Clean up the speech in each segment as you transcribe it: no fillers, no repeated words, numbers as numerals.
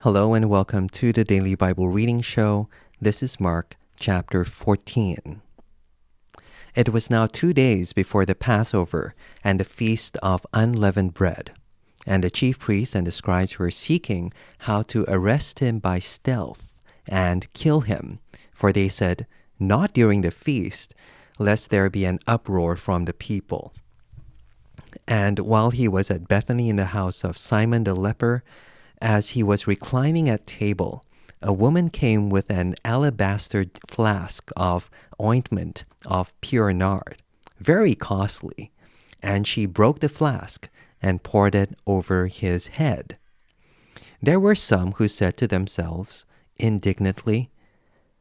Hello and welcome to the Daily Bible Reading Show. This is Mark chapter 14. It was now 2 days before the Passover and the Feast of Unleavened Bread, and the chief priests and the scribes were seeking how to arrest him by stealth and kill him, for they said, "Not during the feast, lest there be an uproar from the people." And while he was at Bethany in the house of Simon the leper, as he was reclining at table, a woman came with an alabaster flask of ointment of pure nard, very costly, and she broke the flask and poured it over his head. There were some who said to themselves indignantly,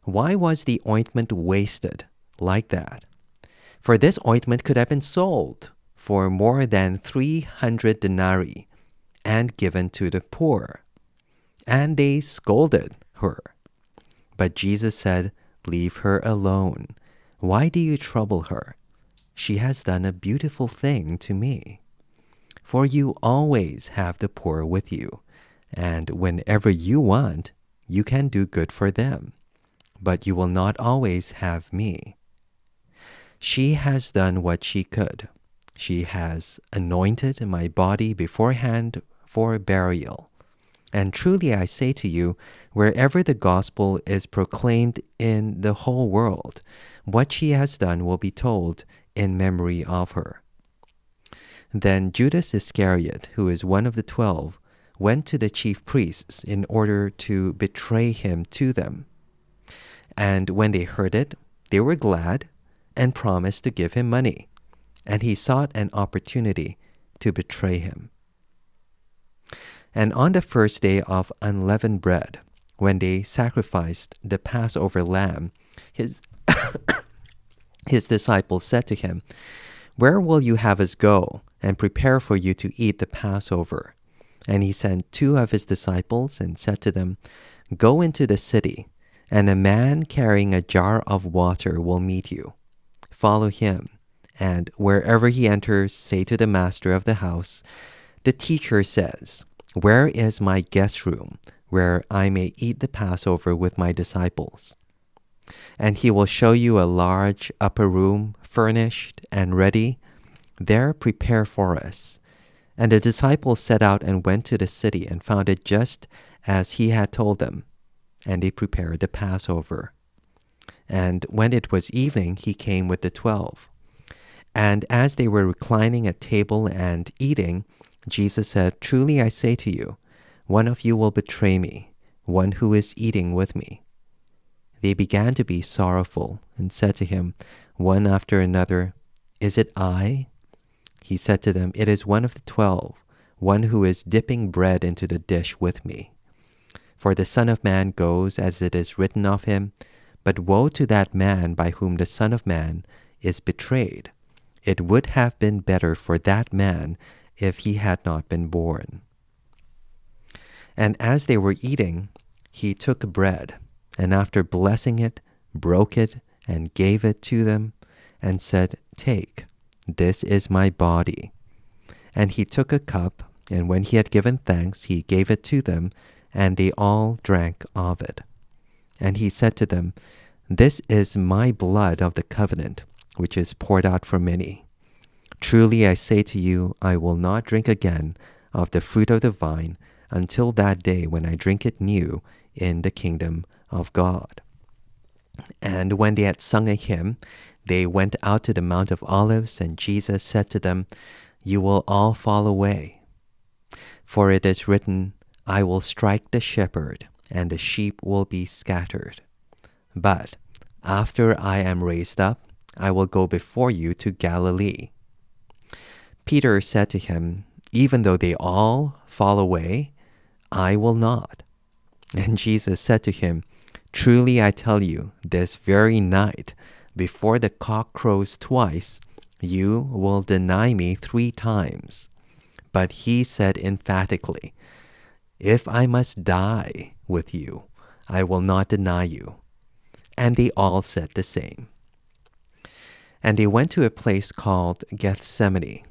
"Why was the ointment wasted like that? For this ointment could have been sold for more than 300 denarii and given to the poor." And they scolded her. But Jesus said, "Leave her alone. Why do you trouble her? She has done a beautiful thing to me. For you always have the poor with you, and whenever you want, you can do good for them. But you will not always have me. She has done what she could. She has anointed my body beforehand for burial. And truly I say to you, wherever the gospel is proclaimed in the whole world, what she has done will be told in memory of her." Then Judas Iscariot, who is one of the 12, went to the chief priests in order to betray him to them. And when they heard it, they were glad and promised to give him money. And he sought an opportunity to betray him. And on the first day of unleavened bread, when they sacrificed the Passover lamb, his disciples said to him, "Where will you have us go and prepare for you to eat the Passover?" And he sent 2 of his disciples and said to them, "Go into the city, and a man carrying a jar of water will meet you. Follow him, and wherever he enters, say to the master of the house, 'The teacher says, where is my guest room, where I may eat the Passover with my disciples?' And he will show you a large upper room, furnished and ready. There prepare for us." And the disciples set out and went to the city and found it just as he had told them. And they prepared the Passover. And when it was evening, he came with the 12. And as they were reclining at table and eating, Jesus said, "Truly I say to you, one of you will betray me, one who is eating with me." They began to be sorrowful and said to him, one after another, "Is it I?" He said to them, "It is one of the 12, one who is dipping bread into the dish with me. For the Son of Man goes as it is written of him, but woe to that man by whom the Son of Man is betrayed. It would have been better for that man if he had not been born." And as they were eating, he took bread, and after blessing it, broke it, and gave it to them, and said, "Take, this is my body." And he took a cup, and when he had given thanks, he gave it to them, and they all drank of it. And he said to them, "This is my blood of the covenant, which is poured out for many. Truly I say to you, I will not drink again of the fruit of the vine until that day when I drink it new in the kingdom of God." And when they had sung a hymn, they went out to the Mount of Olives, and Jesus said to them, "You will all fall away. For it is written, I will strike the shepherd, and the sheep will be scattered. But after I am raised up, I will go before you to Galilee." Peter said to him, "Even though they all fall away, I will not." And Jesus said to him, "Truly I tell you, this very night, before the cock crows twice, you will deny me 3 times. But he said emphatically, "If I must die with you, I will not deny you." And they all said the same. And they went to a place called Gethsemane.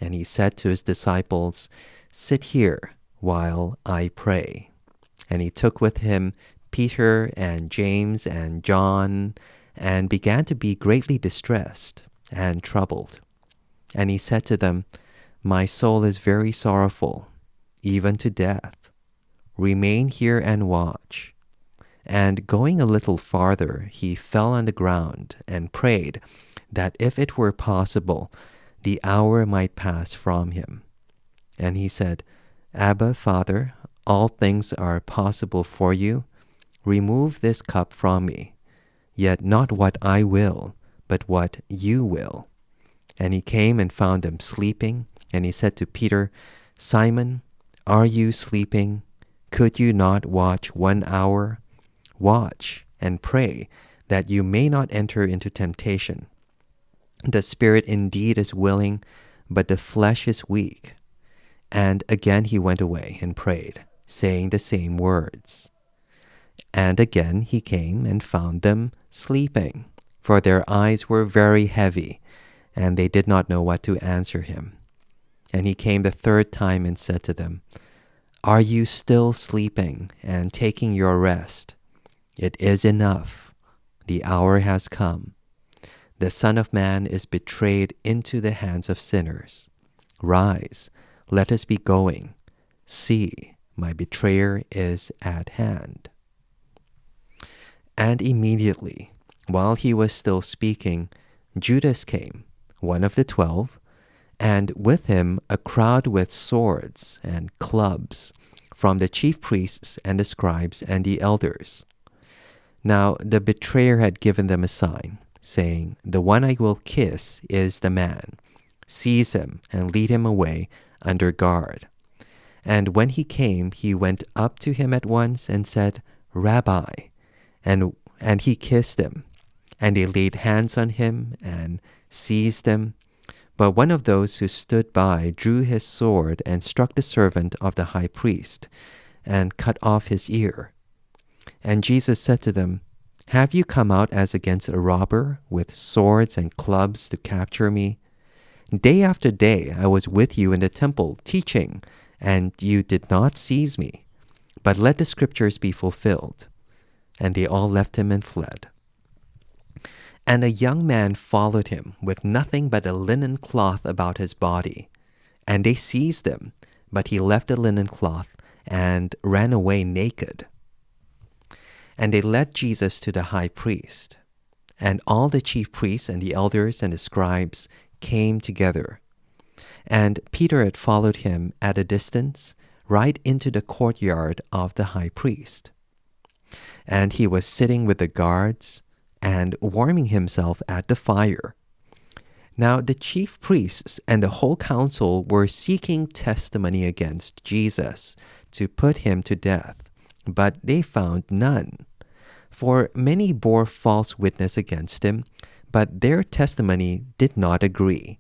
And he said to his disciples, "Sit here while I pray." And he took with him Peter and James and John, and began to be greatly distressed and troubled. And he said to them, "My soul is very sorrowful, even to death. Remain here and watch." And going a little farther, he fell on the ground and prayed that if it were possible, the hour might pass from him. And he said, "Abba, Father, all things are possible for you. Remove this cup from me. Yet not what I will, but what you will." And he came and found them sleeping. And he said to Peter, "Simon, are you sleeping? Could you not watch 1 hour? Watch and pray that you may not enter into temptation. The spirit indeed is willing, but the flesh is weak." And again he went away and prayed, saying the same words. And again he came and found them sleeping, for their eyes were very heavy, and they did not know what to answer him. And he came the third time and said to them, "Are you still sleeping and taking your rest? It is enough. The hour has come. The Son of Man is betrayed into the hands of sinners. Rise, let us be going. See, my betrayer is at hand." And immediately, while he was still speaking, Judas came, one of the 12, and with him a crowd with swords and clubs from the chief priests and the scribes and the elders. Now the betrayer had given them a sign, saying, "The one I will kiss is the man. Seize him and lead him away under guard." And when he came, he went up to him at once and said, "Rabbi," and he kissed him. And they laid hands on him and seized him. But one of those who stood by drew his sword and struck the servant of the high priest and cut off his ear. And Jesus said to them, "Have you come out as against a robber with swords and clubs to capture me? Day after day I was with you in the temple teaching, and you did not seize me. But let the scriptures be fulfilled." And they all left him and fled. And a young man followed him with nothing but a linen cloth about his body. And they seized him, but he left the linen cloth and ran away naked. And they led Jesus to the high priest. And all the chief priests and the elders and the scribes came together. And Peter had followed him at a distance, right into the courtyard of the high priest. And he was sitting with the guards and warming himself at the fire. Now the chief priests and the whole council were seeking testimony against Jesus to put him to death, but they found none. For many bore false witness against him, but their testimony did not agree.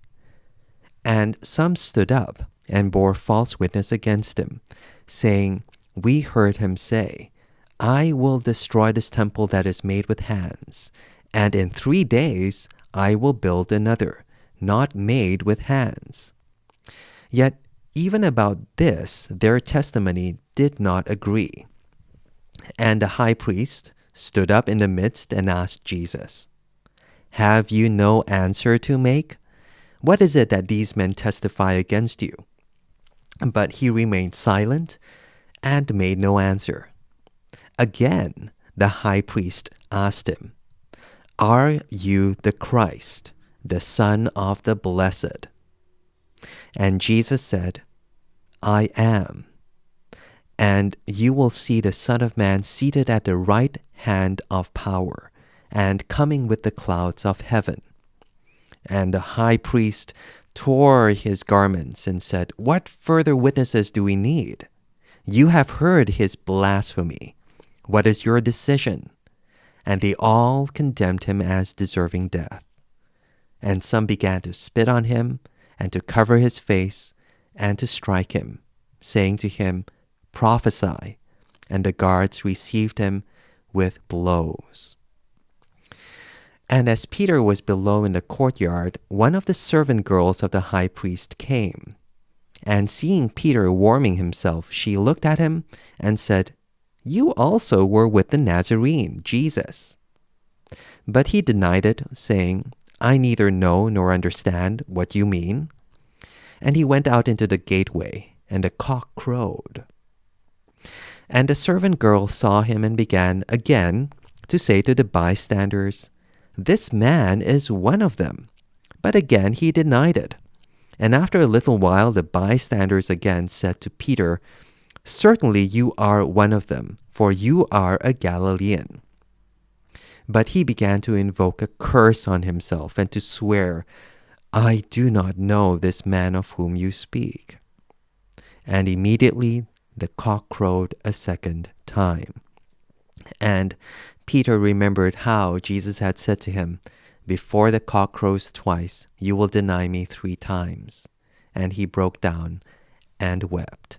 And some stood up and bore false witness against him, saying, "We heard him say, 'I will destroy this temple that is made with hands, and in 3 days I will build another, not made with hands.' Yet even about this their testimony did not agree. And the high priest stood up in the midst and asked Jesus, 'Have you no answer to make? What is it that these men testify against you?' But he remained silent and made no answer. Again, the high priest asked him, 'Are you the Christ, the Son of the Blessed?' And Jesus said, 'I am. And you will see the Son of Man seated at the right hand of power and coming with the clouds of heaven.' And the high priest tore his garments and said, 'What further witnesses do we need? You have heard his blasphemy. What is your decision?' And they all condemned him as deserving death. And some began to spit on him and to cover his face and to strike him, saying to him, 'Prophesy.' And the guards received him with blows. And as Peter was below in the courtyard, one of the servant girls of the high priest came. And seeing Peter warming himself, she looked at him and said, You also were with the Nazarene, Jesus." But he denied it, saying, "I neither know nor understand what you mean." And he went out into the gateway, and the cock crowed. And the servant girl saw him and began again to say to the bystanders, "This man is one of them." But again he denied it. And after a little while the bystanders again said to Peter, "Certainly you are one of them, for you are a Galilean." But he began to invoke a curse on himself and to swear, "I do not know this man of whom you speak." And immediately the cock crowed a second time. And Peter remembered how Jesus had said to him, "Before the cock crows twice, you will deny me 3 times." And he broke down and wept.